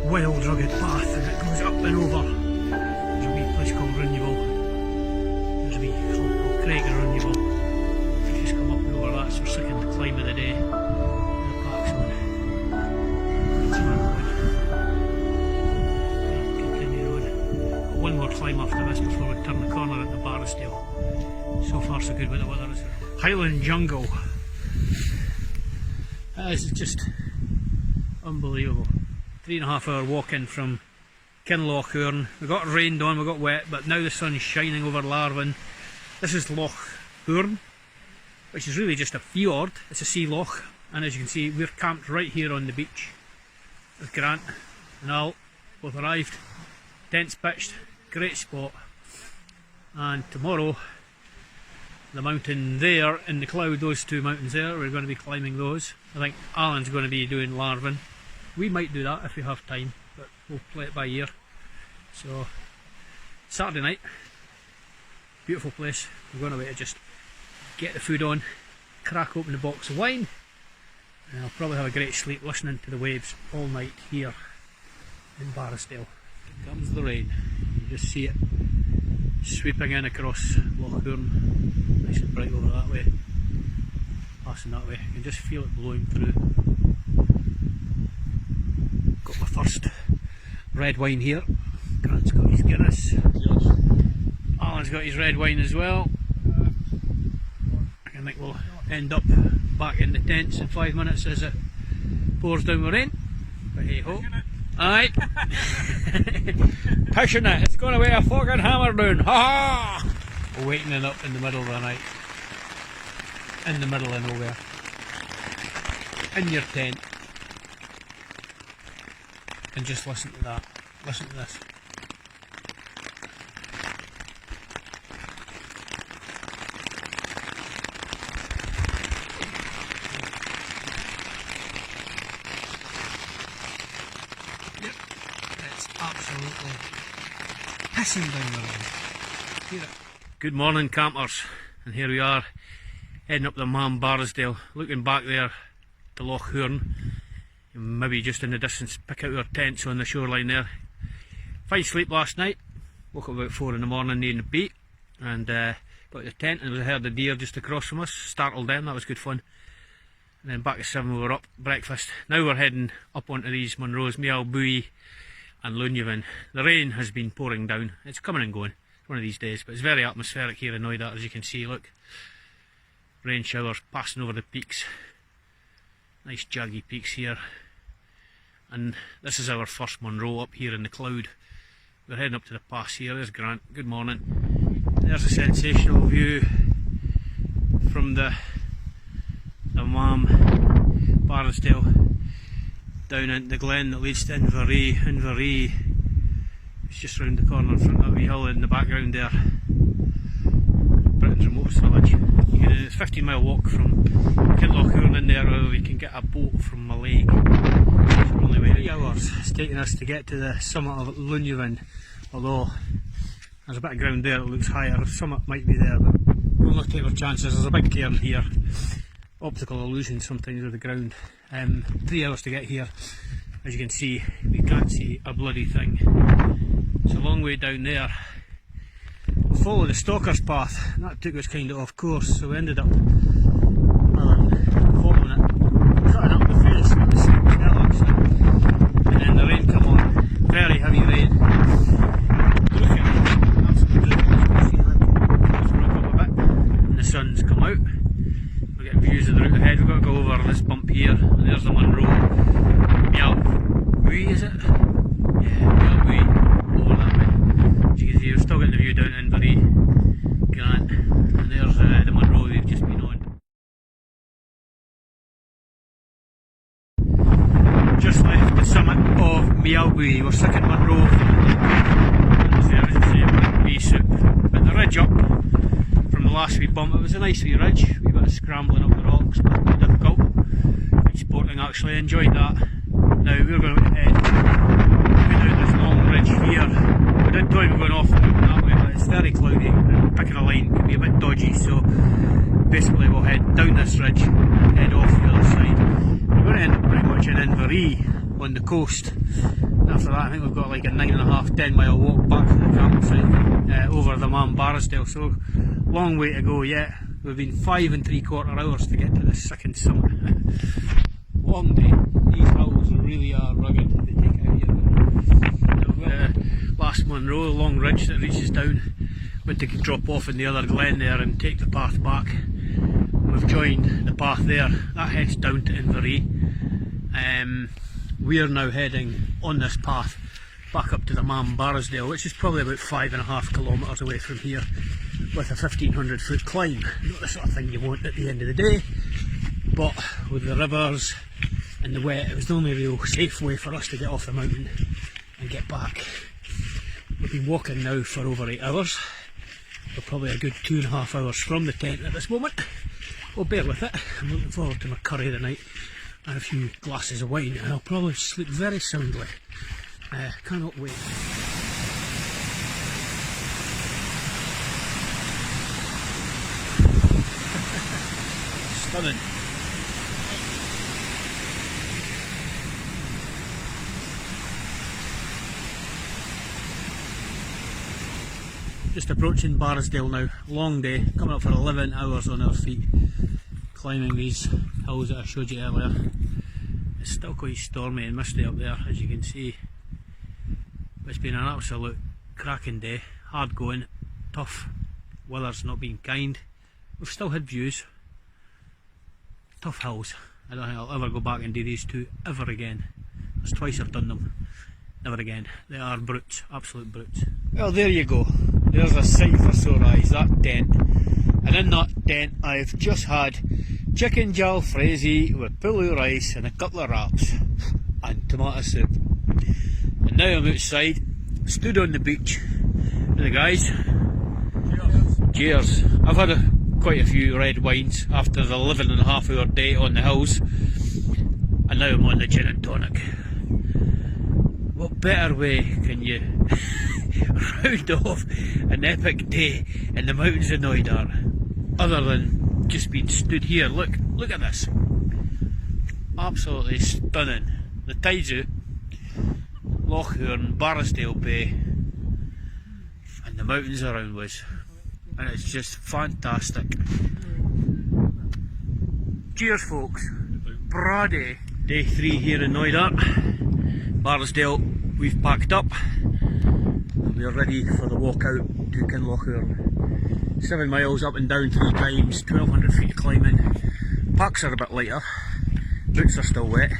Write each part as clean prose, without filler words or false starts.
wild rugged path and it goes up and over. There's a wee place called Runneville. There's a wee clump called Craig and Runneville. You just come up and over that, so we're second climb of the day. The park's on. That's where I'm going. Continue on. Got one more climb after this before we turn the corner into Barrisdale. So far so good with the weather, is it? Highland Jungle. This is just unbelievable. 3.5 hour walk in from Kinloch Hourn. We got rained on, we got wet, but now the sun's shining over Larvin. This is Loch Hourn, which is really just a fjord. It's a sea loch, and as you can see, we're camped right here on the beach with Grant and Al. Both arrived, tents pitched, great spot. And tomorrow, the mountain there in the cloud, those two mountains there, we're going to be climbing those. I think Alan's going to be doing Larvin. We might do that if we have time, but we'll play it by ear. So, Saturday night, beautiful place. We're going away to just get the food on, crack open a box of wine, and I'll probably have a great sleep listening to the waves all night here in Barrisdale. Here comes the rain. You just see it sweeping in across Loch Hourn, nice and bright over that way, passing that way. You can just feel it blowing through. Got my first red wine here. Grant's got his Guinness. Alan's got his red wine as well. I think we'll end up back in the tents in 5 minutes as it pours down the rain. But hey ho. Aye. Pushing it. It's going to be a fucking hammer down. Ha ha! Wakening up in the middle of the night. In the middle of nowhere. In your tent. And just listen to that. Listen to this. Yep, it's absolutely pissing down the road. Hear it. Good morning, campers, and here we are heading up the Meall Barrisdale, looking back there to Loch Hourn. Maybe just in the distance pick out our tents on the shoreline there. Fine sleep last night, woke up about 4 in the morning needing a beat, and got the tent and we heard the deer just across from us, startled them, that was good fun. And then back at 7 we were up, breakfast. Now we're heading up onto these Munros, Meall Bhuidhe and Luinne Bheinn. The rain has been pouring down, it's coming and going, one of these days, but it's very atmospheric here in Knoydart, as you can see. Look, rain showers passing over the peaks, nice jaggy peaks here. And this is our first Munro up here in the cloud. We're heading up to the pass here. There's Grant, good morning. There's a sensational view from the Meall Barrisdale down into the glen that leads to Inveree. Inveree is just round the corner in front of the hill in the background there. Britain's remotest village. It's a 15-mile walk from Kinloch Hourn in there, or we can get a boat from a lake. It's only 3 hours it's taking us to get to the summit of Luinne Bheinn, although there's a bit of ground there that looks higher. The summit might be there, but we'll not take our chances. There's a big cairn here. Optical illusion sometimes with the ground. 3 hours to get here. As you can see, we can't see a bloody thing. It's a long way down there. Follow the stalker's path, and that took us kind of off course, so we ended up following it, cutting up the face. It was hell actually. And then the rain come on, very heavy rain. Look at it, absolutely feeling. It's broke up a bit, and the sun's come out. We're getting views of the route ahead. We've got to go over this bump here, and there's the Munro. Meall Bhuidhe, is it? Yeah, Meall Bhuidhe, over that way. As you can see, we've still got the view down in Inveree, Grant, and there's the Munro we've just been on. Just left the summit of Meall Bhuidhe. We're stuck in Munro, and as you see, wee soup. But the ridge up from the last wee bump, it was a nice wee ridge, a wee bit of scrambling up the rocks, but quite difficult. Quite sporting actually, enjoyed that. Now we're going to head down this long ridge here. We did toy we're going off that way, but it's very cloudy and picking a line can be a bit dodgy, so basically we'll head down this ridge and head off the other side. We're going to end up pretty much in Inveree on the coast, After that I think we've got like a 9.5–10 mile walk back to the campsite over the Barrisdale, so long way to go yet. We've been 5 3/4 hours to get to the second summit. Long day. These hills really are rugged. They take it out of you. Last Munros, long ridge that reaches down, but they can drop off in the other glen there and take the path back. We've joined the path there. That heads down to Inveree. We're now heading on this path back up to the Barrisdale, which is probably about 5.5 kilometres away from here, with a 1,500 foot climb. Not the sort of thing you want at the end of the day, but with the rivers and the wet, it was the only real safe way for us to get off the mountain and get back. We've been walking now for over 8 hours. We're probably a good 2.5 hours from the tent at this moment. Well, bear with it. I'm looking forward to my curry tonight and a few glasses of wine, and I'll probably sleep very soundly. Cannot wait. Stunning. Just approaching Barrisdale now. Long day, coming up for 11 hours on our feet, climbing these hills that I showed you earlier. It's still quite stormy and misty up there, as you can see. But it's been an absolute cracking day. Hard going, tough. Weather's not been kind. We've still had views. Tough hills. I don't think I'll ever go back and do these two ever again. That's twice I've done them. Never again. They are brutes, absolute brutes. Well, there you go. There's a sight for sore eyes, that tent. And in that tent I've just had chicken jalfrezi with pulu rice and a couple of wraps and tomato soup. And now I'm outside, stood on the beach with the guys. Cheers. I've had quite a few red wines after the 11.5 hour day on the hills, and now I'm on the gin and tonic. What better way can you round off an epic day in the mountains of Knoydart other than just being stood here? Look at this. Absolutely stunning. The tide's out, Kinloch Hourn, Barrisdale Bay, and the mountains around us, and it's just fantastic. Cheers folks. Brady. Day 3 here in Knoydart. Barrisdale, we've packed up. We are ready for the walk out to Kinloch Hourn. 7 miles up and down 3 times, 1,200 feet of climbing. Packs are a bit lighter, boots are still wet,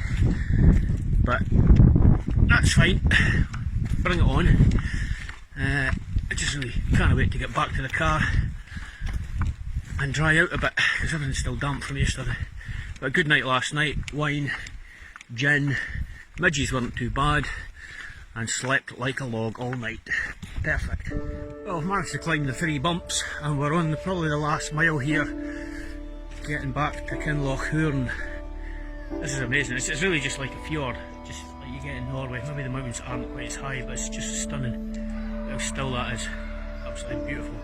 but that's fine. Bring it on. I just really can't wait to get back to the car and dry out a bit, because everything's still damp from yesterday. But a good night last night. Wine, gin, midges weren't too bad, and slept like a log all night. Perfect. Well, I've managed to climb the 3 bumps, and we're on probably the last mile here, getting back to Kinloch Hourn. This is amazing. It's really just like a fjord, just like you get in Norway. Maybe the mountains aren't quite as high, but it's just stunning. How still that is. Absolutely beautiful.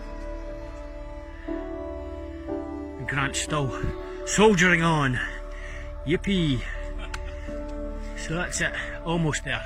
And Grant's still soldiering on. Yippee! So that's it. Almost there.